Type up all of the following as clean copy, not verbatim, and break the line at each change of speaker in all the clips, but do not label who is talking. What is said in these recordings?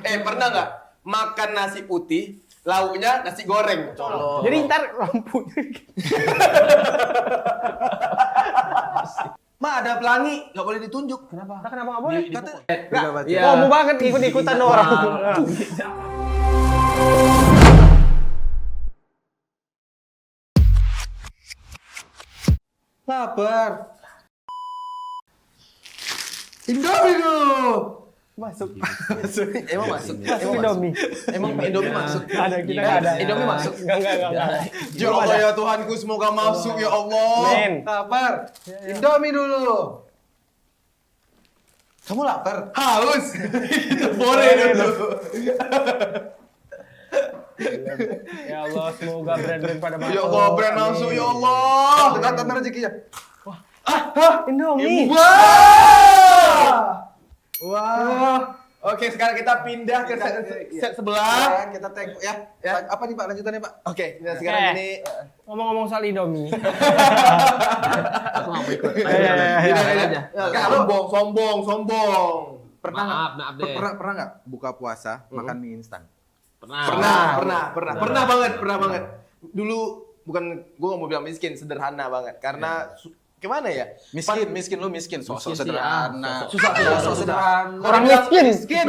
Pernah nggak makan nasi putih, lauknya nasi goreng?
Jadi ntar lampunya.
Ma, ada pelangi, nggak boleh ditunjuk.
Kenapa nggak boleh?
Iya.
Oh, mau banget ikut-ikutan orang.
Lapar. Indomie dulu.
Masuk.
Emang masuk.
Indomie.
Emang Indomie masuk.
Ada, kita nggak ada.
Indomie masuk.
Enggak.
Ya Allah ya Tuhanku, semoga masuk ya Allah.
Amin.
Lapar. Indomie dulu. Kamu lapar? Haus. Boleh dulu.
Ya Allah, semoga brand-brand pada masuk.
Ya Allah, brand masuk ya Allah. Tengah rezekinya.
Indomie.
Wah. Oke, sekarang kita pindah ke set sebelah. Kita tengok ya. Apa nih Pak lanjutannya Pak? Oke, kita sekarang ini
Ngomong-ngomong soal Indomie.
Aku nggak mau ikut.
Sombong.
Maaf deh.
Pernah nggak buka puasa makan mie instan?
Pernah banget. Dulu bukan gua nggak mau bilang miskin, sederhana banget. Karena gimana ya?
Miskin, lu miskin. Sosok sederhana.
Susah sederhana.
Orang miskin.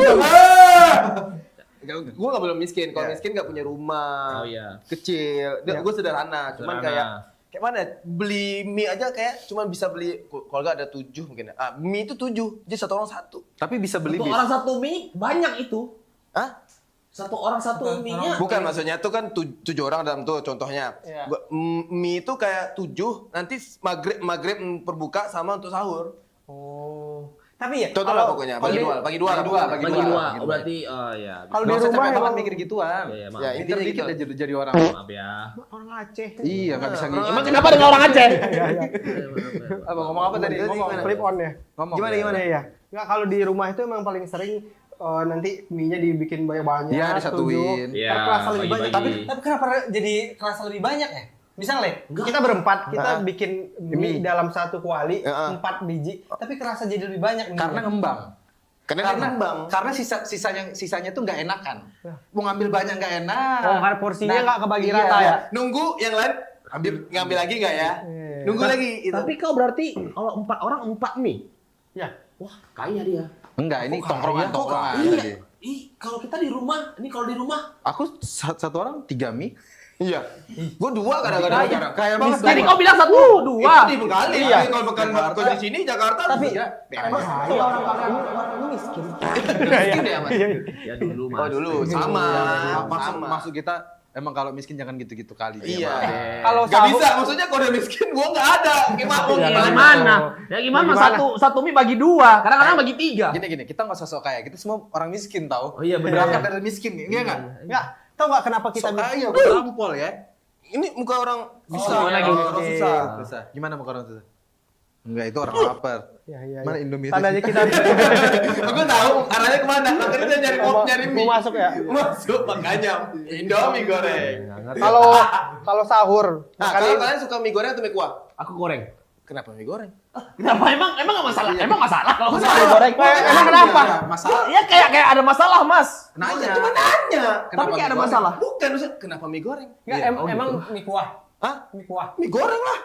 Gue gak bilang miskin. Kalau miskin gak punya rumah.
Oh iya.
Kecil. Gue sederhana. Cuman kayak mana? Beli mie aja kayak cuman bisa beli. Kalau gak ada 7 mungkin. Mie itu 7. Jadi satu orang satu.
Tapi bisa beli
Satu orang satu mie banyak itu.
Hah?
Satu orang satu mie-nya.
Bukan, maksudnya itu kan 7 orang dalam tuh contohnya.
Iya.
Mie itu kayak 7. Nanti maghrib berbuka sama untuk sahur.
Oh. Tapi ya,
Contoh lah pokoknya. Bagi dua.
Bagi dua. Oh, berarti ya.
Kalau di rumah emang
mikir gituan.
Iya, maaf.
Ya,
Mikir
intinya
dikit
gitu.
aja jadi orang.
Maaf ya.
orang Aceh.
Iya, nggak bisa gitu.
Emang kenapa dengan orang Aceh?
Apa ngomong apa tadi?
Ngomong.
Flip on ya.
Ngomong.
Gimana?
Ya. Enggak, kalau di rumah itu emang paling sering nanti mie-nya dibikin banyak-banyak.
Iya, disatuin.
Iya,
Terasa lebih banyak.
bagi-bagi.
Tapi kenapa jadi kerasa lebih banyak ya? Misalnya, kita berempat, kita bikin mie dalam satu kuali, 4 biji, tapi kerasa jadi lebih banyak.
Karena ngembang. Karena sisanya tuh nggak enakan. Mau ngambil banyak nggak enak.
Oh, karena porsinya nggak kebagi rata ya?
Nunggu yang lain ngambil lagi nggak ya? Nunggu lagi. Itu.
Tapi kau berarti kalau 4 orang 4 mie.
Ya.
Wah, kaya dia.
Enggak, ini tongkrongan.
Iya. Kalau kita di rumah,
Aku satu orang 3 mie.
Iya. Gue 2 kadang-kadang.
Kayak
Banget.
Tadi kau bilang 1, 2.
Itu di Bengkali.
Iya.
Kalau bukan di sini Jakarta.
Tapi
ya.
orang miskin.
Miskin ya, Mas. Ya dulu, Mas.
Oh dulu sama.
Maksud kita emang kalau miskin jangan gitu-gitu kali.
Iya.
Kalau
Gak bisa. Maksudnya kalau udah miskin gue nggak ada.
Gimana? Ya gimana? Satu mie bagi 2. Kadang-kadang bagi 3.
Gini, kita nggak sosok kaya. Kita semua orang miskin tahu.
Oh iya, benar.
Berangkat dari miskin, iya nggak?
Enggak, tahu nggak kenapa kita
Sok kaya, berlampol ya.
Ini muka orang susah.
lagi
Orang
miskin.
susah.
Gimana muka orang susah? Enggak, itu orang lapar.
Iya.
Mana Indomie?
Tandanya kita
Aku tahu arahnya kemana. Makanya dia nyari mie.
mau masuk ya.
Masuk makanya Indomie goreng.
Kalau sahur,
Nah, kalau kalian suka mie goreng atau mie kuah?
Aku goreng.
Kenapa mie goreng?
Kenapa? Emang enggak masalah? Emang masalah kalau
mie
masalah?
goreng. Emang kenapa?
Masalah.
Ya kayak ada masalah, Mas.
Nanya.
Cuma nanya.
Tapi kayak ada masalah.
Bukan, maksudnya kenapa mie goreng?
Enggak, emang mie kuah.
Hah?
Mie kuah.
Mie goreng lah.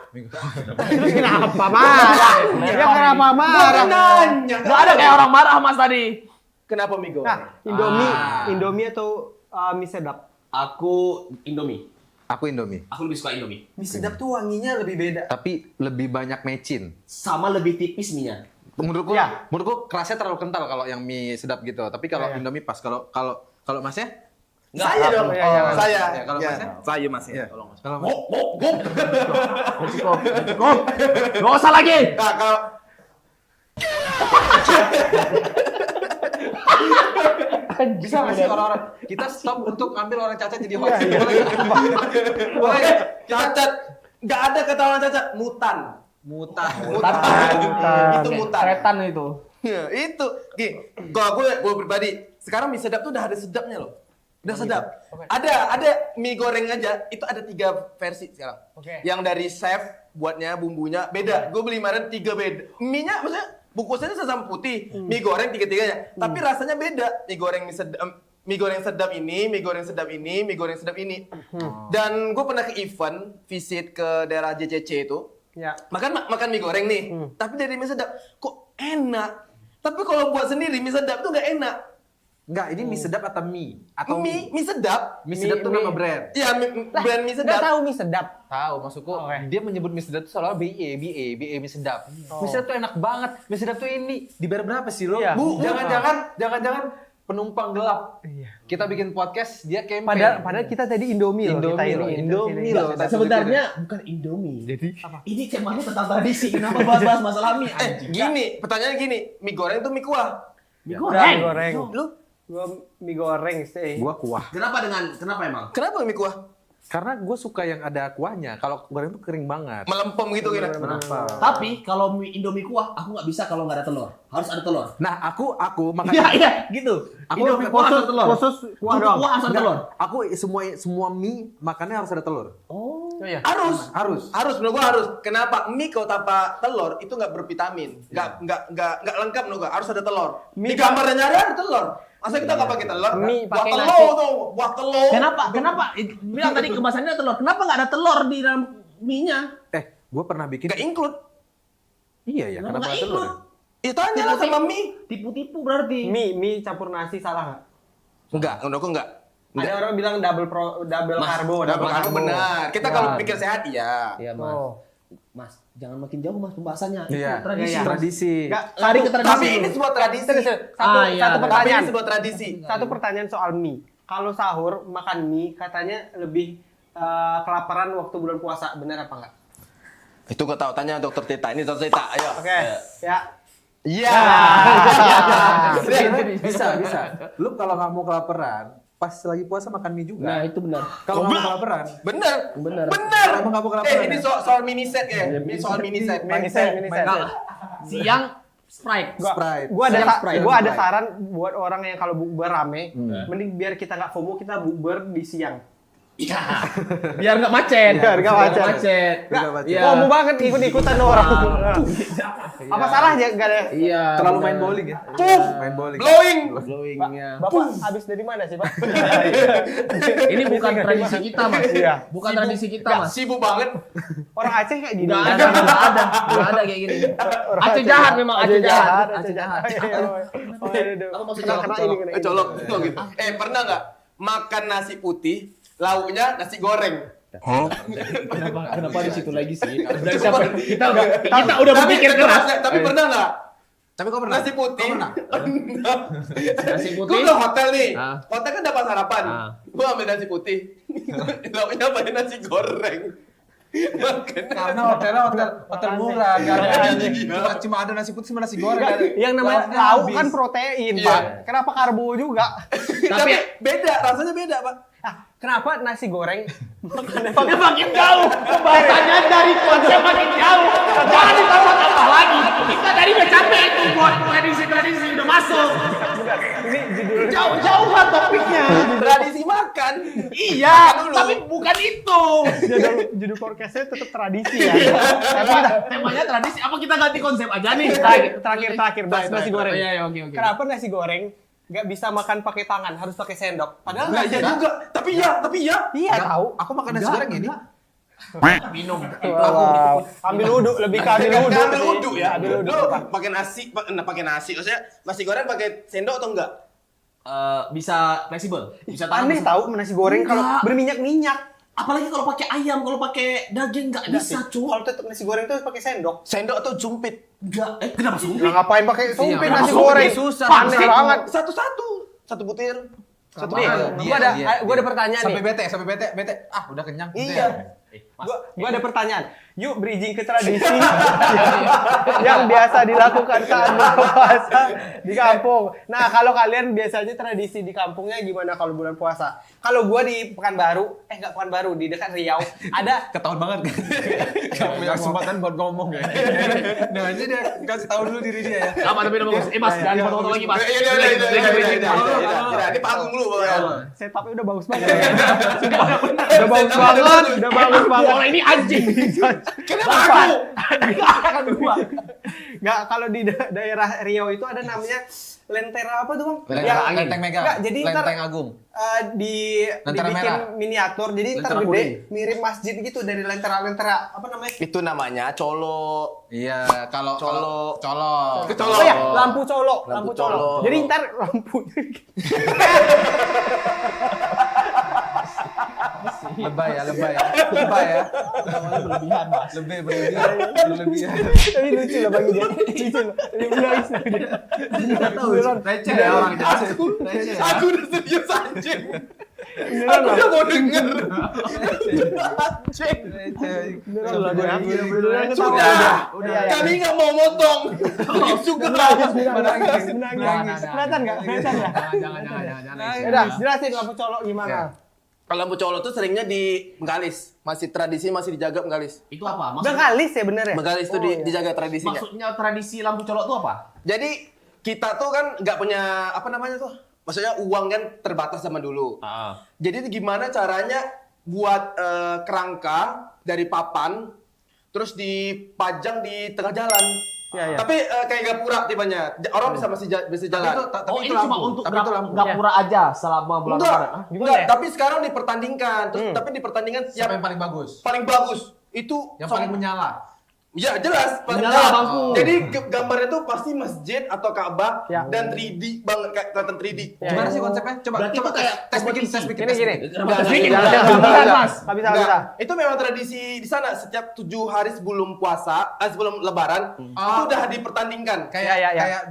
Terus kenapa marah? Ya kenapa marah?
Nanya.
Enggak ada kayak orang marah, Mas tadi.
Kenapa mie goreng?
Nah, Indomie atau mie sedap?
Aku Indomie.
Aku Indomie.
Aku lebih suka Indomie.
Mie sedap tuh wanginya lebih beda.
Tapi lebih banyak mecin.
Sama lebih tipis mie-nya.
Menurutku,
Ya.
kerasnya terlalu kental kalau yang mie sedap gitu. Tapi kalau Indomie pas. Kalau Masnya?
Saya dong.
Iya.
Saya.
Ya, kalau
Ya.
Masnya?
Saya Mas ya.
Iya.
Tolong Mas.
Kalau Mas?
Cukup. Enggak usah lagi.
Nah, kalau
Bisa nggak sih orang-orang? Kita stop untuk ambil orang cacat jadi host.
Iya.
boleh cacat. Enggak ada kata orang cacat, mutan.
Mutan.
Itu mutan.
Setan itu.
Ya, itu. Kalau gue pribadi, sekarang mie sedap tuh udah ada sedapnya loh. Udah sedap. Ada mie goreng aja, itu ada 3 versi sekarang.
Oke.
Yang dari chef buatnya bumbunya beda. Gue beli kemarin 3 beda. Mie-nya maksudnya bungkusnya sama putih, mie goreng tiga-tiganya. Tapi rasanya beda. Mie goreng sedap ini, mie goreng sedap ini, mie goreng sedap ini. Dan gue pernah ke event, visit ke daerah JCC itu.
Ya.
Makan mie goreng nih. Tapi dari mie sedap, kok enak. Tapi kalau buat sendiri mie sedap tuh nggak enak.
Enggak, ini mie sedap atau mie? Atau
Mie sedap.
Mie sedap tuh nama brand.
Iya, brand mie
Nggak
sedap.
tahu mie sedap.
Tahu maksudku, dia menyebut mie sedap itu seolah BE mie sedap.
Oh.
Mie sedap tuh enak banget. Mie sedap tuh ini dibayar berapa sih lo?
Iya.
Jangan penumpang gelap.
Iya.
Kita bikin podcast, dia campaign.
Padahal kita tadi Indomie loh.
Indomie loh.
Sebenarnya bukan Indomie. Jadi ini temanya tentang tradisi. Kenapa bahas-bahas masalah mie?
Gini, pertanyaannya gini, mie goreng tuh mie kuah.
Mie
Goreng.
goreng.
Lu
Gua mie goreng sih.
Gua kuah.
Kenapa emang?
kenapa mie kuah?
Karena gue suka yang ada kuahnya. Kalau goreng tuh kering banget.
Melempem gitu kira.
Kenapa?
Tapi kalau mie Indomie kuah, aku nggak bisa kalau nggak ada telur. Harus ada telur.
Nah, aku makan.
Iya, gitu.
Aku
Indomie kuah harus ada telur.
Khusus kuah
Untuk
doang.
kuah harus ada
Enggak,
telur.
aku semua mie makannya harus ada telur.
Oh.
Iya.
Harus menurut gua harus. Kenapa? Mie kalau tanpa telur itu nggak bervitamin. Nggak lengkap menurut gua. Harus ada telur.
Mie
Di gambarnya nyari ada telur. Masa kita nggak pakai telur?
Mie
buah
pakai
telur
nasi.
tuh, buah telur.
Kenapa? Bilang tadi kemasannya ada telur. Kenapa nggak ada telur di dalam mie-nya?
Gue pernah bikin.
Nggak include.
Iya ya,
Kenapa
kenapa
nggak
ada telur?
include?
Ya tanya lah sama mie.
Tipu-tipu berarti.
Mie campur nasi salah nggak?
Enggak, menurut gua enggak.
Ada orang bilang double karbo.
Double karbo benar. Kita kalau pikir sehat iya.
Iya, Mas.
Oh.
Mas, jangan makin jauh Mas pembahasannya.
Iya,
Itu tradisi.
Iya, iya.
tradisi.
Nggak,
Lari ke tradisi.
Tapi ini sebuah tradisi.
Iya.
Satu
Tapi
pertanyaan.
ini sebuah tradisi.
Satu pertanyaan soal mie. Kalau sahur makan mie katanya lebih kelaparan waktu bulan puasa, benar apa enggak?
Itu gua tahu, tanya Dokter Tita. Ini Dokter Tita, ayo.
Oke. Ya.
Iya.
Bisa. Lu kalau nggak mau kelaparan, pas lagi puasa makan mie juga.
Nah, itu benar.
Kalau nggak mau kelaparan,
Bener.
Bener.
Bener.
Emang kamu kelaparan
Ini
ya?
soal mini set ya. Ini soal mini set.
Mini set.
Siang Sprite.
Sprite.
Gua ada saran buat orang yang kalau bukber rame, mending biar kita nggak FOMO, kita bukber di siang.
Iya. Biar nggak macet.
Biar nggak macet.
Iya.
FOMO banget ikut-ikutan orang. Apa salahnya? Nggak ada.
Iya.
Terlalu
benar.
main bowling ya? Main bowling.
Blowing.
Blowingnya.
Bapak habis dari mana sih, Pak?
Ini bukan tradisi kita, Mas.
Iya.
Bukan tradisi kita, Mas.
Sibuk banget.
Orang Aceh kayak gini.
Nggak ada kayak gini. Aceh jahat memang, Aceh jahat. Aceh jahat. Apa maksudnya?
Kena ini kena ini.
Colok gitu. Pernah nggak makan nasi putih, lauknya nasi goreng?
Kenapa di situ lagi sih? Kita udah berpikir keras.
Tapi pernah nggak?
Tapi kok pernah?
Nasi putih.
Nasi
Gue
putih.
ke hotel nih.
Ah.
Hotel kan dapat sarapan.
Ah.
Gue ambil nasi putih. Lauknya pakai nasi goreng.
Karena hotel murah, cuma ada nasi putih sama nasi goreng.
Yang namanya lauk kan protein,
Iya.
Pak. Kenapa karbo juga?
Tapi beda, rasanya beda, Pak.
Kenapa nasi goreng makannya
Dia makin jauh. Pembahasannya dari konsep makin jauh. Jangan ditambah-tambah lagi. Kita tadi udah capek itu buat tradisi-tradisi udah masuk.
ini judul
Jauh-jauhan topiknya.
Tradisi makan.
Iya,
dulu.
tapi bukan itu.
judul podcastnya tetap tradisi ya.
Temanya tradisi. Apa kita ganti konsep aja nih?
Terakhir bahas nasi goreng.
Iya, oke.
Kenapa nasi goreng nggak bisa makan pakai tangan, harus pakai sendok? Padahal
Enggak iya juga. Tapi iya.
Iya tahu.
Aku makan nasi goreng ini.
Minum.
Wow. Ambil wudhu, lebih ke ambil wudhu.
Ambil wudhu ya.
Ambil wudhu.
Lu pakai nasi, pakai nasi. Maksudnya nasi goreng pakai sendok atau enggak?
Bisa fleksibel. Bisa tahan.
Aneh tahu nasi goreng kalau
Enggak.
berminyak-minyak.
Apalagi kalau pakai ayam, kalau pakai daging nggak bisa, cuy.
Kalau tetap nasi goreng tuh pakai sendok.
Sendok atau jumpit?
Enggak. Kenapa
Nah,
sumpit?
ngapain pakai sumpit
Iya,
nasi
kenapa
goreng?
sumpit? Susah.
Aneh banget.
Satu-satu. Satu butir. Satu
Nih,
butir.
gua ada pertanyaan
Sampai
nih.
bete. Ah, udah kenyang.
Iya.
Gua ada pertanyaan. Yuk bridging ke tradisi yang biasa dilakukan saat berpuasa di kampung. Nah, kalau kalian biasanya tradisi di kampungnya gimana kalau bulan puasa? Kalau gua di Pekanbaru, nggak Pekanbaru, di dekat Riau, ada
Ketahuan banget kan? Gak punya kesempatan buat ngomong ya. Nah, aja dia kasih tahu dulu diri dia ya.
Apa tapi udah bagus? Mas, jangan foto-foto lagi, Mas.
Iya. Ini panggung lu pokoknya.
setupnya udah bagus banget. Udah bagus banget.
orang ini anjing.
Kenapa aku?
Kan berdua.
Nggak, kalau di daerah Riau itu ada namanya lentera apa tuh bang?
Lentera
Yang-
angin. Lenteng Mega.
Nggak, jadi ntar
Lenteng Agung.
dibikin
merah.
miniatur, jadi ntar
Lentera
gede,
kuning.
mirip masjid gitu dari lentera apa namanya?
Itu namanya colo.
Iya, kalau
Colo.
colo.
Colo.
Oh ya, lampu colok,
Lampu
lampu colok.
colok.
Jadi ntar lampu
Lebay ya. Lebay ya.
Berlebihan, Mas.
Berlebihan.
tapi lucu lah bagi dia. Lucu loh. Dia menangis loh dia.
Enggak tahu. Receh ya orangnya. Receh ya.
Aku udah serius anjing.
Beneran
Aku
loh.
udah mau denger. Anjing.
Beneran loh dia. Beneran ketawa
Sudah.
dia. Udah ya.
Kami nggak mau motong. Juga
Menangis.
Nangis.
Kelihatan nggak? Kelihatan nggak?
Jangan.
Udah, jelasin lampu colok gimana?
Kalau lampu colo tuh seringnya di Bengkalis. Masih tradisi masih dijaga Bengkalis.
Itu apa?
Bengkalis ya bener ya?
Bengkalis tuh
Oh, iya.
dijaga tradisinya.
Maksudnya tradisi lampu colok itu apa?
Jadi kita tuh kan nggak punya apa namanya tuh, maksudnya uang kan terbatas zaman dulu. Jadi gimana caranya buat kerangka dari papan, terus dipajang di tengah jalan.
Iya, iya.
Tapi kayak gapura tipenya, orang bisa masih bisa jalan.
Oh, ini cuma untuk
Tapi itu lampu.
gapura aja selama bulan
Enggak,
Ramadan.
Gimana
enggak.
ya?
Tapi sekarang dipertandingkan, terus tapi dipertandingan
Siapa yang
yang
paling bagus?
paling bagus itu
Yang paling menyala.
Ya jelas,
Menyala lampu.
Jadi gambarnya tuh pasti masjid atau Ka'bah
Ya.
dan 3D banget kayak kelihatan 3D.
Ya,
Gimana
ya.
sih konsepnya? Coba
Berarti
coba
itu kayak
tes bikin.
Gini.
Enggak,
Sedikit.
enggak,
Jangan,
enggak,
jangan,
enggak.
Mas.
Nggak bisa,
Enggak.
nggak bisa.
Itu memang tradisi di sana setiap 7 hari sebelum puasa, sebelum Lebaran itu udah dipertandingkan.
Kayak
Ya, ya, ya.
kayak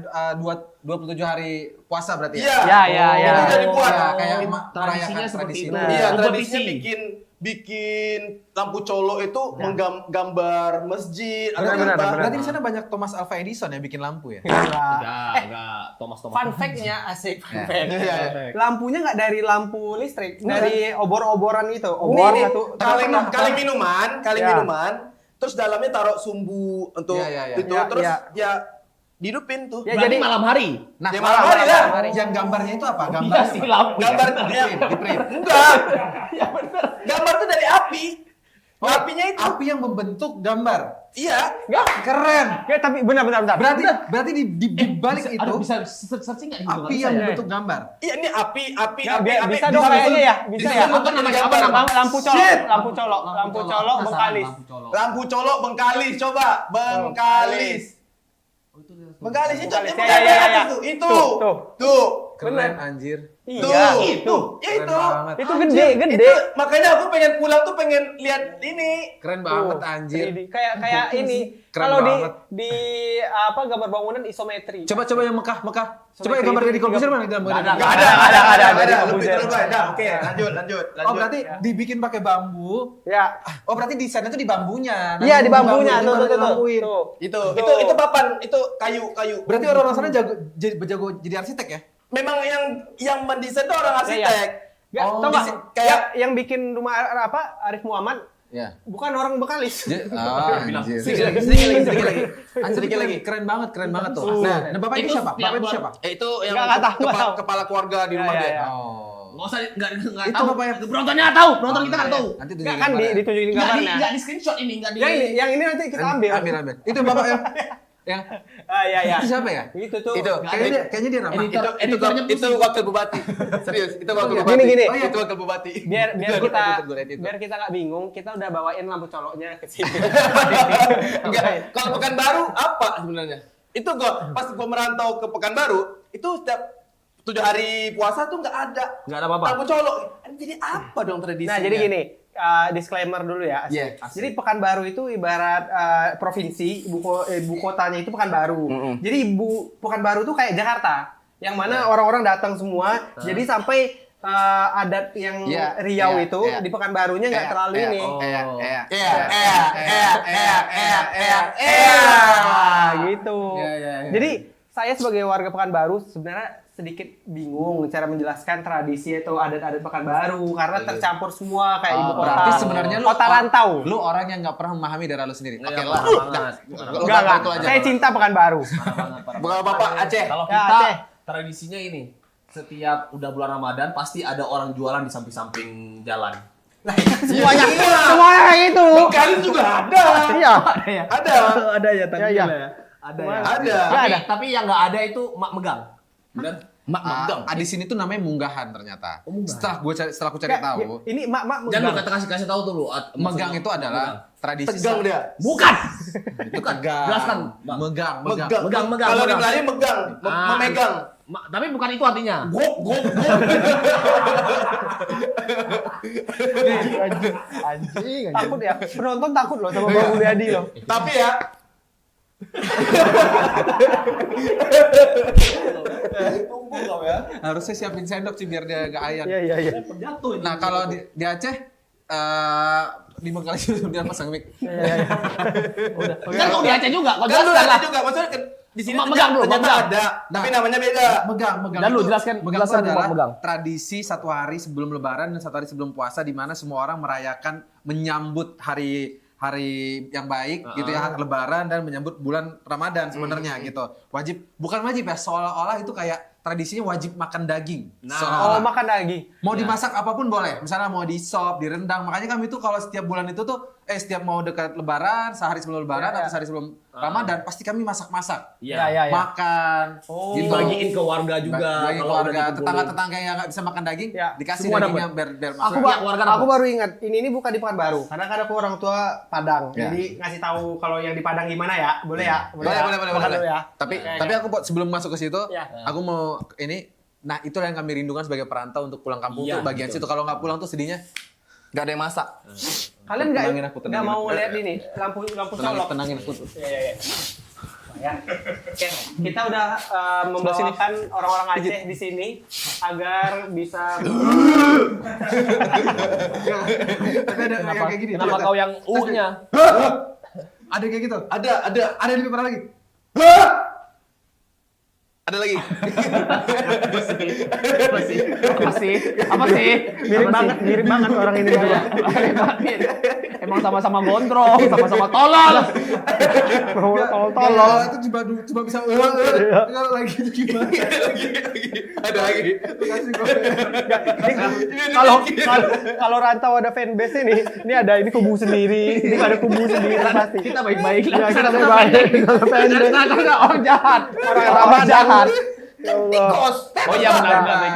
27 hari puasa berarti
Iya.
Ya, ya, ya.
Itu udah dibuat.
Ya, kayak
Tradisinya
merayakan
seperti
tradisi
itu.
itu.
Nah.
Iya,
Kompetisi.
tradisinya bikin lampu colo itu menggambar masjid atau
Benar,
apa.
benar.
Berarti di sana banyak Thomas Alva Edison yang bikin lampu ya?
Enggak. Thomas.
Fun fact-nya asik. Fun
Ya.
fact.
Iya,
Lampunya nggak dari lampu listrik, dari obor-oboran itu.
Ini
Obor
nih,
satu.
kali minuman,
Ya.
terus dalamnya taruh sumbu untuk
Iya, iya, iya.
itu,
Ya,
terus
ya.
ya dihidupin tuh.
Ya,
Jadi
jadi-
malam hari.
Nah,
Ya, malam hari lah.
Yang gambarnya itu apa?
Iya
Gambarnya
sih
apa?
lampu.
Gambar
Di print.
enggak. Gambar tuh dari api. Apinya itu.
Api yang membentuk gambar.
Iya.
Keren.
Ya, tapi benar.
Berarti di balik itu
Bisa searching nggak di Google?
api yang membentuk gambar.
Iya, ini api.
Ya, bisa dong kayaknya ya, bisa ya.
Apa namanya gambar?
Lampu colok,
Shit.
lampu colok Bengkalis.
Lampu colok Bengkalis, coba. Bengkalis. Bengkalis itu,
Bengkalis.
itu,
Ya, ya, ya.
itu.
Tuh.
Tuh.
Keren anjir.
Iya.
Itu. Ya
Keren
itu.
banget.
Itu gede.
Itu makanya aku pengen pulang tuh pengen lihat ini.
Keren banget
Tuh,
anjir.
3D. Kayak ini.
Keren
Kalau
banget.
di apa gambar bangunan isometri.
Coba yang Mekah. Coba yang gambar dari komputer mana di dalam
Nggak ada.
Enggak ada. Lebih terlalu dah. Oke, lanjut.
Oh berarti dibikin pakai bambu.
Ya.
Oh berarti desainnya tuh di bambunya.
Iya, di bambunya.
Bambu,
Tuh.
dilampuin.
Itu papan, itu kayu.
Berarti orang-orang sana jago jadi arsitek ya?
Memang yang mendesain itu orang arsitek.
Nggak,
Oh,
tau nggak?
kayak-
yang bikin rumah apa Arif Muhammad
Iya.
bukan orang Bengkalis.
Anjir.
Sedikit lagi.
Keren banget tuh. Nah, Bapak itu
Itu
siapa?
setiap
Bapak itu
bulan-
siapa?
Itu yang
Nggak tahu, nggak tahu.
kepala keluarga di rumah
Ya,
dia.
ya.
Oh.
Nggak usah, nggak
Itu
tahu.
apa ya?
Penontonnya nggak tahu, penonton kita nggak tahu.
Nanti
Nggak kan ditunjukin
Nggak
gambarnya.
di screenshot ini, nggak di.
Yang ini nanti kita ambil.
Ambil. Itu Bapak yang
Ya.
itu siapa ya?
Itu tuh.
Itu.
Kayaknya dia nama.
Itu wakil bupati. Serius, itu wakil
iya.
bupati.
Gini.
Oh, iya. Itu wakil bupati.
biar
Itu.
kita nggak bingung, kita udah bawain lampu coloknya ke sini.
Enggak, kalau Pekanbaru apa sebenarnya? Itu pas gua merantau ke Pekanbaru, itu setiap 7 hari puasa tuh nggak ada.
Nggak ada apa-apa.
Lampu colok. Jadi apa dong tradisinya?
Nah, jadi gini, disclaimer dulu ya.
Iya,
Jadi Pekanbaru itu ibarat provinsi, ibu kotanya itu Pekanbaru. Jadi Pekanbaru itu kayak Jakarta, yang mana orang-orang datang semua. Jadi sampai adat yang
Iya,
Riau
iya,
itu
iya.
di Pekanbarunya nggak terlalu ini. Gitu.
Iya.
Jadi saya sebagai warga Pekanbaru sebenarnya sedikit bingung cara menjelaskan tradisi atau adat-adat Pekanbaru karena tercampur semua kayak ibu kota.
Berarti sebenarnya lu
kota rantau.
Lu orang yang nggak pernah memahami daerah lu sendiri. Oke lah.
banget.
Enggak.
itu aja.
Saya cinta Pekanbaru.
Bukan Bapak Aceh.
Kalau
Ya,
kita
Aceh.
tradisinya ini, setiap udah bulan Ramadan pasti ada orang jualan di samping-samping jalan.
Semuanya kayak gitu.
Kalian juga ada.
Iya.
Ada.
Ada ya tadi
Iya.
ya. Ada ya.
Ada.
Tapi yang nggak ada itu mak megang. Benar? Mak megang.
Di sini tuh namanya munggahan ternyata. Setelah aku cari tahu,
Ini mak
Jangan
megang.
lu kasih tahu dulu.
megang itu adalah tradisi.
Tegang dia.
Bukan.
Itu tegang.
Jelaskan, Bang.
Megang.
Megang.
Kalau di Melayu megang, memegang.
Tapi bukan itu artinya.
Anjing. Takut ya. Penonton takut loh sama Bang Mulyadi loh.
Tapi ya,
Harusnya siapin sendok sih biar dia gak ayan.
Iya.
Nah kalau di Aceh, di Bengkalis sudah pasang mic.
Kan kok di Aceh juga. Kau
kan lu
jelaskan
ada
lah.
juga maksudnya kan di sini
Megang dulu,
ternyata
megang.
ada, tapi namanya beda.
Megang.
Dan lu
itu-
jelaskan
megang itu adalah
megang.
tradisi satu hari sebelum Lebaran dan satu hari sebelum puasa di mana semua orang merayakan menyambut hari yang baik gitu ya, Lebaran dan menyambut bulan Ramadan sebenarnya gitu. Bukan wajib ya, seolah-olah itu kayak tradisinya wajib makan daging.
Oh,
Seolah-olah.
makan daging.
Mau dimasak apapun boleh. Misalnya mau di sop, direndang. Makanya kami tuh kalau setiap bulan itu tuh setiap mau dekat Lebaran, sehari sebelum Lebaran atau sehari sebelum Ramadan pasti kami masak-masak.
Iya.
Makan.
Oh.
gitu.
Dibagiin ke warga juga.
Bagi
kalau
keluarga,
udah dikumpulin.
tetangga-tetangga yang nggak bisa makan daging,
Ya,
dikasih
semua
dagingnya
dapat.
biar
Aku
makan.
Pihak warga
aku
dapat.
baru ingat, ini bukan di Pekanbaru. Karena kan aku orang tua Padang.
Ya.
Jadi ngasih tahu kalau yang di Padang gimana ya? Boleh ya?
Boleh,
ya?
boleh.
Makan dulu ya.
Tapi aku sebelum masuk ke situ,
Ya.
aku mau ini. Nah itulah yang kami rindukan sebagai perantau untuk pulang kampung
Iya,
tuh bagian
betul.
situ. Kalau nggak pulang tuh sedihnya.
Gak ada yang masak.
Kalian
Tenangin aku,
nggak
tenangin
mau
aku.
lihat ini lampu solok?
Tenangin aku.
Iya. Ya. Oke, kita udah membawakan orang-orang Aceh di sini agar bisa
Tapi ada yang kayak gini.
Kenapa kau yang U-nya?
Ada kayak gitu.
Ada
Lebih parah lagi.
Ada lagi.
Apa sih?
mirip banget orang ini berdua.
Emang sama-sama gondrong, sama-sama tolol.
Tolong.
Itu cuma bisa kalau lagi itu gimana?
Ada lagi.
Kalau rantau ada fanbase ini ada ini kubu sendiri, ini ada kubu sendiri pasti.
Kita baik-baik lah.
Ya, kita baik-baik. Fanbase.
Karena orang jahat.
Orang jahat. Ya Allah.
Oh iya benar baik.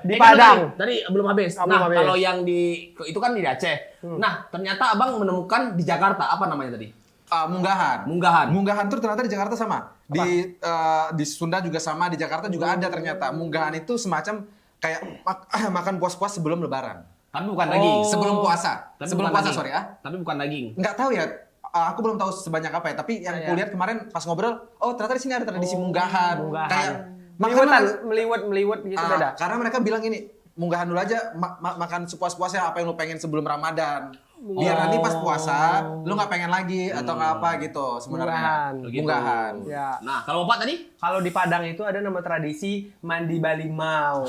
Di Padang.
Tadi belum habis.
Belum
Nah,
habis.
kalau yang itu kan di Aceh. Nah, ternyata Abang menemukan di Jakarta. Apa namanya tadi?
Munggahan. Munggahan tuh ternyata di Jakarta sama. Di Sunda juga sama, di Jakarta juga ada ternyata. Munggahan itu semacam kayak makan puas-puas sebelum Lebaran.
Tapi bukan daging.
Sebelum puasa.
Tapi
Sebelum
bukan
puasa,
daging.
sorry ya.
Tapi bukan daging.
Nggak tahu ya. Aku belum tahu sebanyak apa ya. Tapi yang aku lihat kemarin pas ngobrol, ternyata di sini ada tradisi munggahan. Kayak
Meliwet gitu beda.
karena mereka bilang ini, munggahan dulu aja, makan sepuas-puasnya apa yang lu pengen sebelum Ramadan. Biar nanti pas puasa, lu nggak pengen lagi atau nggak apa gitu sebenarnya.
Munggahan.
Munggahan.
Ya.
Nah, kalau Bapak tadi?
Kalau di Padang itu ada nama tradisi mandi balimau.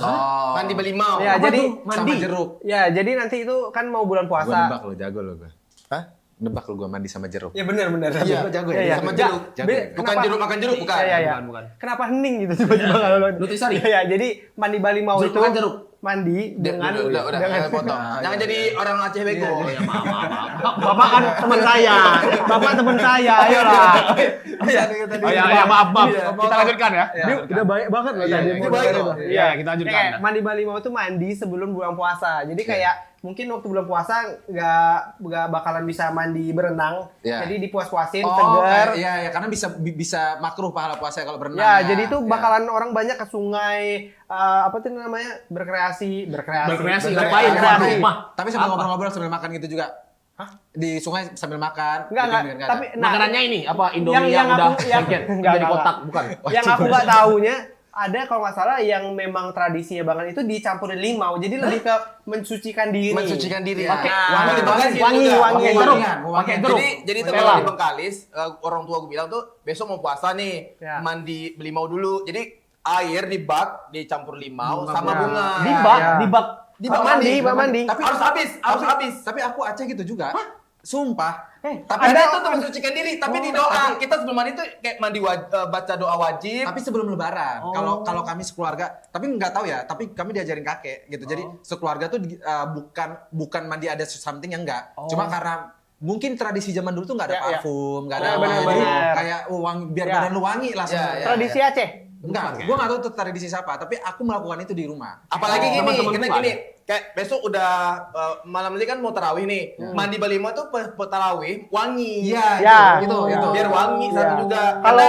Mandi belimau.
Ya,
Apa
jadi
tuh? Sama jeruk.
Ya, jadi nanti itu kan mau bulan
Gua
puasa.
nebak lo, jago lo gue.
Hah?
Nebak lo gue mandi sama jeruk.
Ya benar.
Iya,
Gua jago ya.
Iya,
sama
iya.
jeruk.
Jago ya.
Bukan jeruk makan jeruk, bukan.
Iya.
Bukan.
Kenapa hening gitu tiba-tiba kalau lo?
Nutrisari.
Iya, jadi mandi balimau
Jeruk
itu
makan jeruk.
mandi dengan
Udah, potong. Jangan jadi orang Aceh bego.
Oh ya, maaf.
Bapak kan teman saya. Bapak teman saya, ayolah.
Oh ya, maaf. Kita lanjutkan ya.
Dia udah baik banget loh tadi.
Dia baik loh.
Iya, kita lanjutkan.
Kayak mandi balimau itu mandi sebelum bulan puasa. Jadi kayak mungkin waktu bulan puasa nggak bakalan bisa mandi berenang.
Iya.
Jadi dipuas-puasin,
Oh,
segar.
iya, karena bisa makruh pahala puasa kalau berenang.
Ya, jadi itu
Ya.
bakalan orang banyak ke sungai, apa tuh namanya, berkreasi.
Ngapain?
Berkreasi.
Rumah.
Tapi sambil ngobrol-ngobrol sambil makan gitu juga. Di sungai sambil makan.
Enggak.
Gitu, biar
Tapi
Makanannya ini apa? Indomie
yang
yang udah
aku- yang-
paket
enggak,
jadi
enggak.
kotak, bukan?
yang aku nggak taunya ada kalau nggak salah yang memang tradisinya banget itu dicampurin limau. Jadi lebih ke mensucikan diri.
Mensucikan diri.
Pakai
Wangi di Bengkalis gitu
wangi,
juga.
wangi.
Pakai
Wangian,
jeruk.
wangian.
Pakai jeruk.
Jadi itu
Mela.
kalau di Bengkalis, orang tua gue bilang tuh besok mau puasa nih,
Ya.
mandi belimau dulu. Jadi air di bak dicampur limau sama
Ya.
bunga.
Di bak,
Ya.
di bak.
Di
Bak mandi.
Tapi harus habis.
Tapi aku Aceh gitu juga. Sumpah.
Tapi ada itu tuh mensucikan diri, tapi di doa. Kita sebelum mandi tuh kayak baca doa wajib.
Tapi sebelum lebaran, kalau kami sekeluarga, tapi nggak tahu ya, tapi kami diajarin kakek gitu. Jadi sekeluarga tuh bukan mandi ada something yang enggak. Cuma karena mungkin tradisi zaman dulu tuh nggak ada parfum, nggak ada jadi kayak wangi, biar badan lu wangi lah sebenarnya.
Tradisi Aceh.
Enggak, gua nggak tahu tuh tradisi siapa, tapi aku melakukan itu di rumah.
Apalagi gini,
teman-temanku
kita gini, kayak besok udah malam nanti kan mau tarawih nih. Mandi balima tuh tarawih wangi.
Ya.
Itu.
Biar wangi satu juga. Karena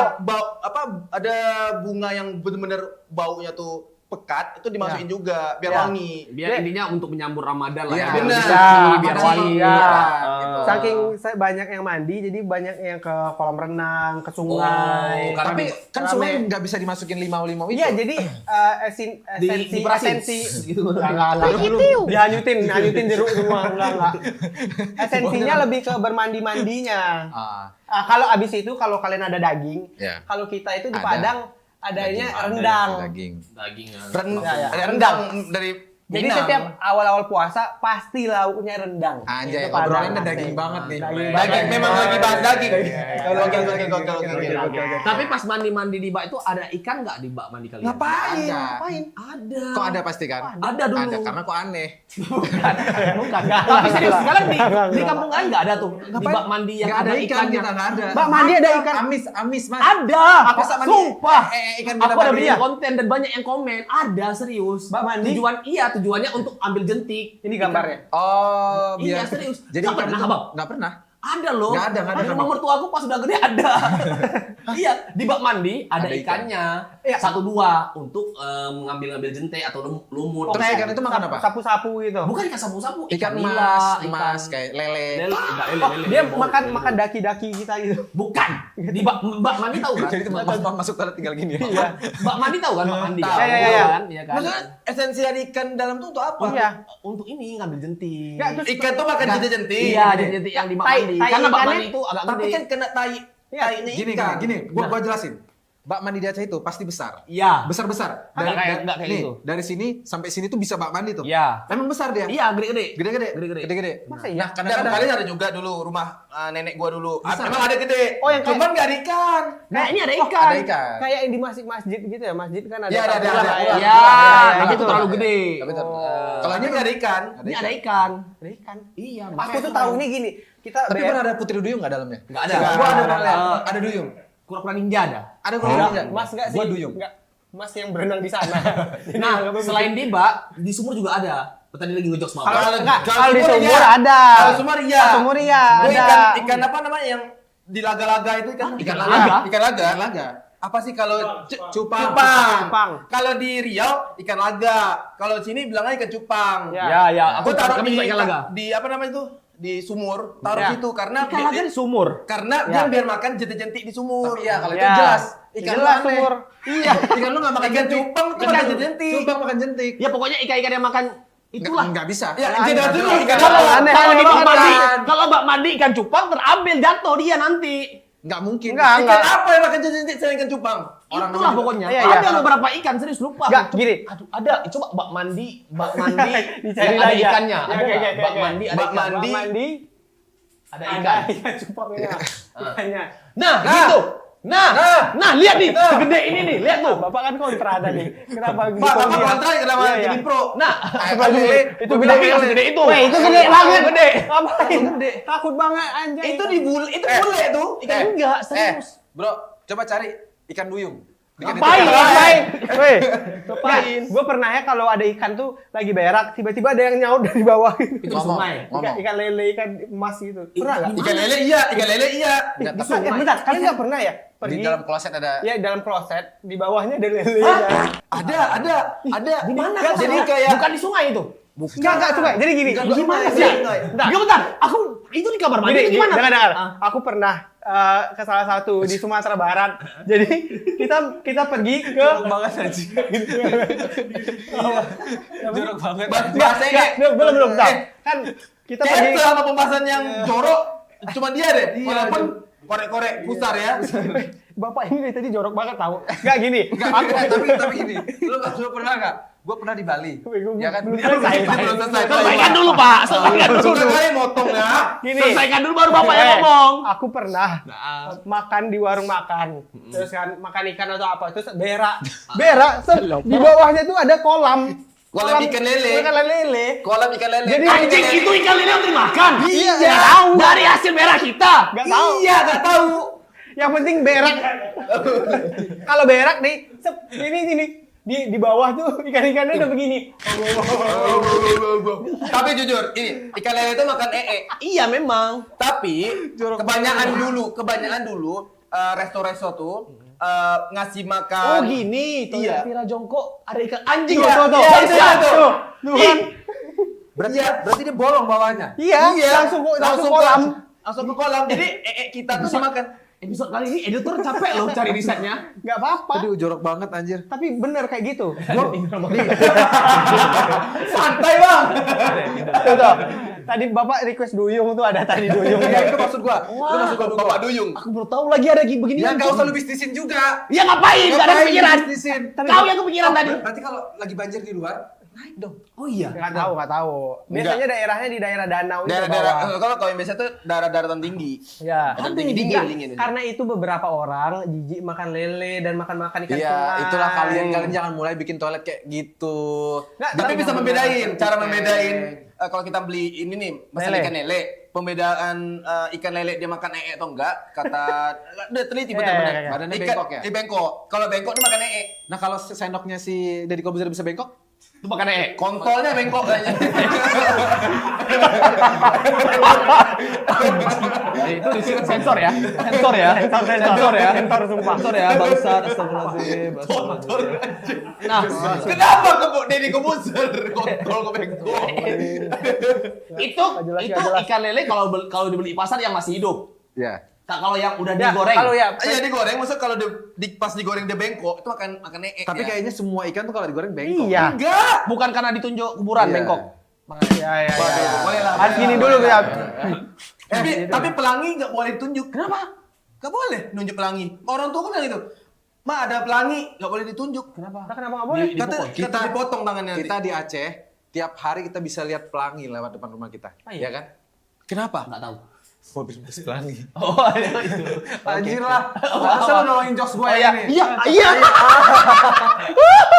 ada bunga yang benar-benar baunya tuh pekat itu dimasukin juga biar wangi.
Biar intinya untuk menyambut Ramadan lah
Iya,
ya. Biar
benar.
bersih, biar
Bersih.
wangi.
Ya.
gitu.
Saking banyak yang mandi, jadi banyak yang ke kolam renang, ke sungai.
karena
Tapi kan
rame.
sungai nggak bisa dimasukin limau-limau itu.
Iya, jadi
Diperasin.
esensi
Gitu.
enggak. Dihanyutin jeruk semua, enggak. Esensinya lebih ke bermandi-mandinya. Kalau abis itu kalau kalian ada daging,
Iya.
kalau kita itu di
Ada.
Padang adanya
Daging,
rendang.
Daging.
Dagingan.
Ada rendang dari
Jadi
Minang.
setiap awal-awal puasa pasti lauknya rendang.
Anjay,
Itu Padang.
obrolannya daging banget nih.
Daging memang lagi bahas daging. Oke.
Tapi pas mandi-mandi di bak itu ada ikan nggak di bak mandi kalian?
Ngapain?
Ada.
Kok ada pasti kan?
Ada dulu.
Ada, karena kok aneh.
Bukan. Tapi serius, sekarang di kampung kalian nggak ada tuh di bak mandi yang
Nggak
ada
ada ikan
ikannya.
kita, nggak ada.
Bak mandi ada ikan.
Amis, Mas.
Ada.
Masa mandi-
Sumpah.
ikan
Aku ada
bidadari.
bikin konten dan banyak yang komen. Ada serius.
Bak mandi?
Tujuannya untuk ambil jentik.
Ini gambarnya.
Oh,
Iya,
biar
serius.
Jadi
Nggak
ikan
pernah,
itu
Bang?
nggak pernah.
Ada loh.
Nggak ada.
Di rumah mertua aku pas udah gede ada. Iya, di bak mandi ada
Ada ikan.
ikannya.
Iya.
1-2 untuk mengambil jentik atau lumut.
Terus ikan itu makan apa?
Sapu-sapu gitu.
Bukan ikan sapu-sapu,
Ikan
nila,
emas kayak lele.
lele, enggak lele,
Oh,
lele,
dia
lele.
makan daki-daki kita gitu.
Bukan. Di bak mandi tahu kan?
Jadi teman masuk toilet tinggal gini.
Bak mandi tahu kan bak mandi?
Tahu.
kan?
Iya.
Kan? Iya kan?
Maksudnya esensi dari ikan dalam tuh untuk apa?
Iya.
Untuk ini ngambil jentik.
Nggak, terus-
Ikan tuh makan jentik.
Iya, jentik yang di bak
Tai-
mandi.
tai
Karena bak
ikannya-
mandi itu agak
Tapi
gede.
kan kena tainya ikan.
Gini, gua jelasin. Bak mandi di Aceh itu pasti besar.
Iya.
Besar-besar.
Nggak kayak
nih,
gitu.
dari sini sampai sini tuh bisa bak mandi tuh.
Iya.
Emang besar dia.
Iya, gede-gede.
Gede-gede.
Gede-gede.
Masa iya?
Nah,
Dan
kadang-kadang
kalian ada juga dulu rumah nenek gua dulu.
Besar.
Emang ada gede.
Oh, yang kayak-
cuman nggak ada ikan.
Nah, ini ada
Oh,
ikan.
ada ikan.
Kayak yang di masjid gitu ya, masjid kan ada.
Iya, ada.
tampilan kayak-
Iya,
Iya,
itu
gitu.
terlalu gede.
Tapi ter-
Kalau
kalau
ini nggak ada ikan.
Ini ada ikan.
Ada ikan.
Iya,
Aku tuh tahu ini gini, kita
Tapi pernah ada putri duyung nggak dalamnya?
Enggak ada.
Gua ada pernah lihat.
Eh,
Ada duyung.
Kura-kura ninja ada.
Ada
Enggak,
kurang
Mas enggak sih?
Gua duyung.
Enggak. Mas yang berenang di sana.
Nah, selain di bak, di sumur juga ada. Tadi lagi ngejok sama
Kalau
Abang.
Enggak,
kalau
kalau di
sumur
sumur
iya.
ada.
Kalau sumur iya.
Kalau sumur iya,
Gua
ada.
ikan apa namanya yang di laga-laga itu ikan?
Ikan
laga?
Ikan laga.
Ikan laga.
Apa sih kalau
Cupang.
Cupang.
Kalau di Riau ikan laga. Kalau sini bilangnya ikan cupang.
Ya.
Ya,
Aku taruh
kami
di
juga ikan laga.
di apa namanya itu? Di sumur, taruh
Ya.
situ karena
Ikan laga di sumur.
karena dia biar makan jentik-jentik di sumur.
Tapi ya kalau
Ya.
itu jelas. Ikan
Jelas
lu aneh.
sumur.
Iya, ikan lu nggak makan
Ikan
jentik.
cupang tuh
Ikan
makan jentik.
Cupang makan jentik.
Ya pokoknya ikan-ikan yang makan itulah.
Nggak bisa.
Ya, jeda dulu ikan
Kalau
laga.
Aneh,
kalau
aneh
di bak
banget.
mandi, kalau bak mandi ikan cupang terambil jatuh dia nanti.
Nggak mungkin.
Enggak.
Ikan apa yang makan jentik selain ikan cupang?
Orang
Itulah
namanya-
pokoknya.
Iya, iya.
Ada beberapa ikan serius lupa.
Enggak,
Coba-
gini.
Aduh, ada. Coba bak mandi
Dicari
yang ada
lagi ya.
ikannya.
Ya,
Ada
oke,
nggak?
oke,
Bak
oke.
mandi ada
Bak
ikan.
mandi.
Mandi.
Ada
Ada
ikan.
ikan cupangnya. Ikannya.
Nah, gitu. Nah, lihat nih, segede ini nih, lihat tuh.
Bapak kan kontra tadi. Kenapa gitu?
Pak, Bapak kontra kenapa
Iya, iya.
jadi pro?
Nah,
Itu
gede
gede
segede itu.
Weh, itu gede banget.
Gede.
Ngapain?
Gede.
Takut banget anjay.
Itu di bule, itu bule tuh.
Ikan enggak, serius.
Bro, coba cari ikan duyung. Bikin itu.
Ngapain?
Ngapain? Weh, ngapain? Gue pernah ya kalau ada ikan tuh lagi berak, tiba-tiba ada yang nyaut dari bawah.
Itu di
Ngomong.
sungai.
Ikan lele, ikan emas gitu. Pernah nggak?
Ikan lele iya, ikan lele iya.
Nggak,
Di
tapi
sungai. Bentar, kalian nggak pernah ya?
di
Pergi,
dalam kloset ada.
ya dalam kloset, di bawahnya ada lele. Ya.
Ada.
Di mana?
Jadi kayak
bukan di sungai itu.
Enggak sungai. Jadi gini.
Gimana
sungai,
sih?
sungai.
Bentar.
Bentar, aku itu di kamar mandi
Gini,
itu gimana?
dengar.
Ah.
Aku pernah ke salah satu di Sumatera Barat. Jadi kita pergi ke
banget aja. Jorok banget.
bahasanya
belum bentar. Kan kita pergi
kayak selama pembahasan yang jorok cuma dia deh. Walaupun korek-korek pusar ya.
Bapak ini dari tadi jorok banget tahu. Enggak gini.
Enggak, tapi ini. Lu pernah nggak gue pernah di Bali.
Belum
Ya kan?
selesai.
Belum selesai.
Selesaikan dulu Pak, selesaikan dulu.
Sudah kali motong ya.
Gini.
Selesaikan dulu baru Bapak yang ngomong.
Aku pernah makan di warung makan. Terus kan makan ikan atau apa, terus berak. Di bawahnya tuh ada kolam.
Kolam ikan lele.
Kolam lele.
Kolam ikan lele.
Jadi
Anjing itu ikan lele yang dimakan.
Iya.
Nggak tahu. Dari hasil merah kita.
Gak tahu.
Iya, nggak tahu.
Yang penting berak. Kalau berak nih, ini di bawah tuh ikan-ikannya udah begini.
Tapi jujur, ini ikan lele itu makan
Iya memang.
Tapi kebanyakan dulu resto-resto tuh ngasih makan.
Oh gini, tuh
Iya.
Vira Jongkok ada ikan anjing.
Iya,
Tuh.
iya, itu tuh.
Tuh kan.
Berarti dia bolong bawahnya.
Iya, langsung kolam.
Langsung ke kolam. Jadi kita tuh dimakan.
Episode kali ini editor capek loh cari risetnya.
Gak apa-apa.
Aduh, jorok banget anjir.
Tapi bener kayak gitu.
Santai, Bang.
Tuh. Tadi Bapak request duyung tuh ada tadi duyung.
Ya, itu maksud gua. Itu maksud gua
Bapak Duyung.
Aku baru tahu lagi ada begini.
Ya nggak usah lu bisnisin juga.
Ya ngapain? Gak ada
Ngapain
kepikiran.
bisnisin?
Kau yang kepikiran tadi.
Berarti kalau lagi banjir di luar, naik dong.
Oh iya.
Nggak tahu. Biasanya daerahnya di daerah danau itu
Daerah-daerah
bawah.
kalau yang biasa tuh daerah-daratan tinggi.
Ya.
Daratan
Ada
tinggi
yang
dingin,
Enggak,
dingin.
karena itu beberapa orang jijik makan lele dan makan ikan
Iya,
tengah.
itulah kalian jangan mulai bikin toilet kayak gitu.
Nggak,
Tapi bisa membedain, cara
Oke.
membedain kalau kita beli ini nih, pesan
Lele.
ikan lele, pembedaan ikan lele dia makan atau enggak, kata udah teliti
Iya,
benar-benar.
iya, iya.
Badannya bengkok ya?
Bengkok. Kalau bengkok dia makan
Nah kalau sendoknya si Deddy Kobuzer bisa bengkok?
Itu makan
kontolnya bengkok kayaknya.
Itu di sini sensor ya. Sensor ya.
Sensor sumpah.
Sensor ya, bangsat, astagfirullahaladzim. Nah,
Kenapa kebuk Deddy Kobuzer kontol ke bengkok?
itu
jelas,
itu
nggak jelas.
ikan lele kalau dibeli di pasar yang masih hidup.
Iya.
Kalau yang udah
Ya,
digoreng.
kalau ya
Iya digoreng, maksud kalau pas digoreng dia bengkok itu makan
Tapi
ya.
kayaknya semua ikan tuh kalau digoreng bengkok.
iya.
enggak.
bukan karena ditunjuk kuburan
Iya.
bengkok.
Ya.
Waduh, boleh lah.
Harus gini dulu ya.
Tapi pelangi nggak boleh ditunjuk. Kenapa? Nggak boleh nunjuk pelangi. Orang tua kan bilang itu. Ma ada pelangi nggak boleh ditunjuk.
Kenapa?
Nah, kenapa nggak boleh?
Kata dipotong tangannya nanti.
Kita di Aceh tiap hari kita bisa lihat pelangi lewat depan rumah kita.
iya?
Iya kan?
Kenapa?
Enggak tahu.
Mobil pelangi.
Oh, itu.
Anjir lah. Masa lu nolongin jokes gue
iya.
ini?
Iya.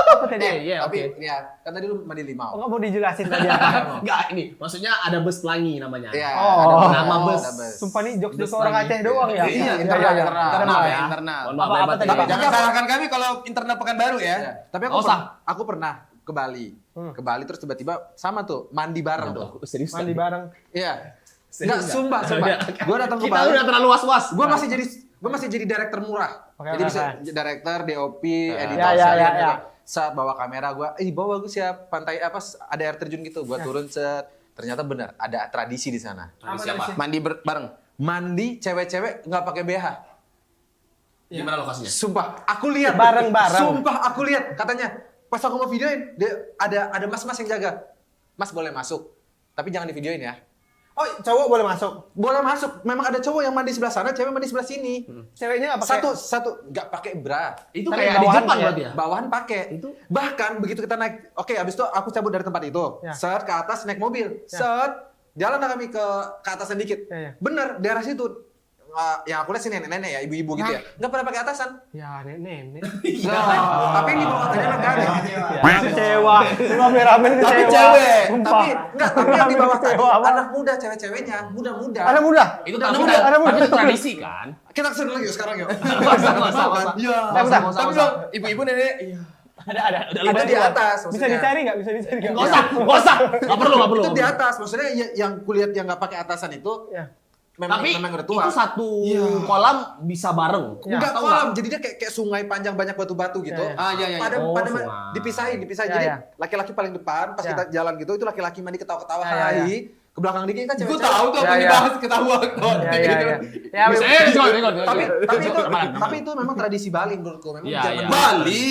Apa tadi?
Iya,
Tapi
oke.
ya, kan tadi lu mandi
Oh,
limau.
nggak mau dijelasin tadi apa?
Enggak, ini maksudnya ada bus pelangi namanya.
Iya,
Oh.
ada
Nama bus.
ada bus.
Sumpah nih jokes
Terus
itu orang
lagi.
Aceh doang ya.
Iya,
internal.
internal ya, internal.
Mohon maaf,
Apa- apa
hebat
tadi?
ya.
Tapi jangan salahkan kami kalau internal Pekanbaru ya.
Iya. Tapi
Nggak usah.
aku pernah ke Bali. Ke Bali terus tiba-tiba sama tuh mandi bareng tuh.
Serius.
Mandi bareng.
Iya. Enggak, sumpah. Gue datang ke
Kita
Bali.
udah terlalu was-was.
Gue masih jadi director murah.
Oke,
Jadi
oke,
bisa
oke.
director, DOP, editor,
Ya, ya,
sekalian
ya,
gitu.
ya.
Saat bawa kamera gue, bawa bagus ya pantai apa ada air terjun gitu. Gue turun set. Ternyata benar ada tradisi di sana.
Siapa?
Mandi bareng.
Mandi cewek-cewek nggak pakai BH.
Gimana lokasinya?
Sumpah, aku lihat
Bareng-bareng.
Sumpah, aku lihat katanya. Pas aku mau videoin, ada mas-mas yang jaga. Mas boleh masuk, tapi jangan di videoin ya.
Oh, cowok boleh masuk.
Boleh masuk. Memang ada cowok yang mandi sebelah sana, cewek mandi sebelah sini.
Ceweknya nggak pakai.
Satu nggak pakai bra.
Itu
Tapi
kayak di
bawahan
Jepang
ya?
berarti ya?
Bawahan pakai. Bahkan begitu kita naik, oke, abis itu aku cabut dari tempat itu,
Ya.
set ke atas naik mobil,
Ya.
set jalan kami ke atas sedikit.
Ya, ya.
Bener daerah situ. Yang aku lihat sih nenek-nenek ya, ibu-ibu gitu ya, nggak pernah pakai atasan.
Ya, nenek.
Tapi yang di bawah katanya anak ada.
Kecewa. Cuma ramen kecewa.
Tapi cewek.
Sumpah.
Tapi yang di bawah tadi
Kecewa banget.
anak muda, cewek-ceweknya muda-muda.
Anak muda.
Itu
Anak
tapi
muda,
anak muda.
itu tradisi kan?
Kita kesana lagi yuk sekarang yuk.
Masa.
Iya.
Bentar,
Tapi dong, ibu-ibu nenek. Iya.
Ada.
Itu di atas
Bisa
maksudnya.
dicari nggak? Bisa dicari nggak?
Enggak usah. Enggak perlu.
Itu di atas, maksudnya yang kulihat yang nggak pakai atasan itu
Ya.
Tapi
memang udah tua.
itu satu kolam bisa bareng.
Ya.
Enggak
Tahu
kolam, jadi dia kayak sungai panjang banyak batu-batu gitu.
Ya, ya.
Ah, iya, iya.
Pada
Oh,
pada
sungai.
dipisahin.
Ya,
Jadi
ya.
laki-laki paling depan, pas
Ya.
kita jalan gitu, itu laki-laki mandi ketawa-ketawa,
Ya, ya, ya.
hai. Ke belakang dikit kan
Gue
cewek-cewek.
tahu tuh apa
Ya, ya.
dibahas ketawa.
Ya,
Bisa
Tapi itu memang tradisi Bali menurutku. Memang
Iya,
zaman
iya.
Bali.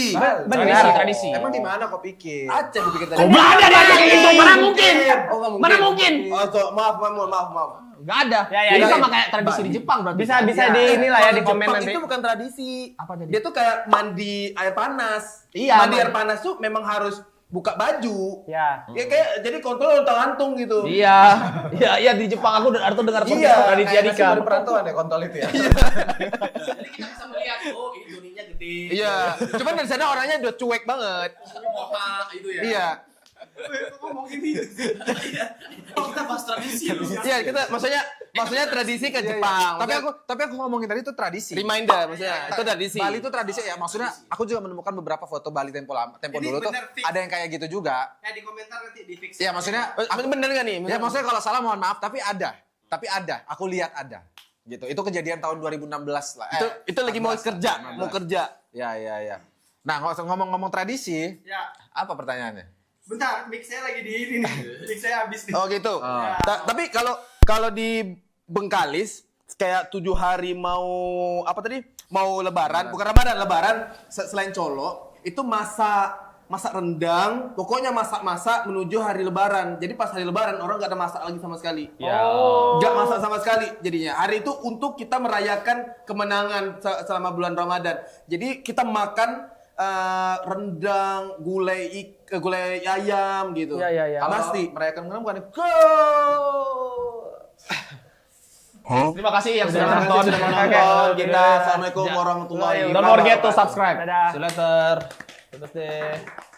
Benar.
Tradisi.
Emang di mana kau pikir?
Aceh gue pikir tadi.
Kok ada kayak gitu? Mana mungkin?
Oh, nggak
Mana mungkin?
Oh, maaf.
Enggak ada.
Ya, ya,
Ini
ya.
sama kayak tradisi di Jepang berarti.
Bisa
Ya.
di inilah ya di
Kalau
komen
Jepang
nanti.
itu bukan tradisi.
Apa tadi?
Dia tuh kayak mandi air panas.
Iya,
Mandi
emang.
air panas tuh memang harus buka baju.
Ya.
Ya kayak jadi kontrol untung-antung gitu.
Iya. Iya di Jepang aku dengar
Iya,
dari
Kayak nasi
Dika.
goreng perantauan ya kontol itu ya.
Jadi kita bisa melihat oh ini doninya gede.
Iya. Cuman dari sana orangnya udah cuek banget.
Moha itu ya.
Iya.
Ngomong gini. Kita bahas tradisi.
Iya, kita maksudnya tradisi ke Jepang.
Tapi aku ngomongin tadi itu tradisi.
reminder maksudnya. Itu tradisi.
Bali itu tradisi ya, maksudnya aku juga menemukan beberapa foto Bali tempo dulu tuh
bener fix.
ada yang kayak gitu juga.
Ya di komentar nanti di fix.
Ya maksudnya
Bener nggak nih?
ya maksudnya kalau salah mohon maaf tapi ada. Aku lihat ada. Gitu. Itu kejadian tahun 2016 lah.
Itu lagi mau
14,
kerja,
16.
mau kerja.
Ya. Nah, ngomong-ngomong tradisi,
Ya.
apa pertanyaannya?
Bentar, mic saya lagi di ini nih. Mic saya habis nih.
Oh gitu. Tapi kalau di Bengkalis kayak 7 hari mau apa tadi? Mau lebaran, bukan Ramadan, lebaran selain colo, itu masak rendang, pokoknya masak-masak menuju hari lebaran. Jadi pas hari lebaran orang nggak ada masak lagi sama sekali. Nggak masak sama sekali jadinya. Hari itu untuk kita merayakan kemenangan selama bulan Ramadan. Jadi kita makan rendang, gulai ayam gitu.
Iya.
Pasti.
Merayakan kemenangan bukan
Terima kasih yang sudah
Terima kasih
nonton.
sudah menonton kita. Assalamualaikum warahmatullahi
Don't forget to
wabarakatuh.
subscribe.
Dadah.
See you later. Terus deh.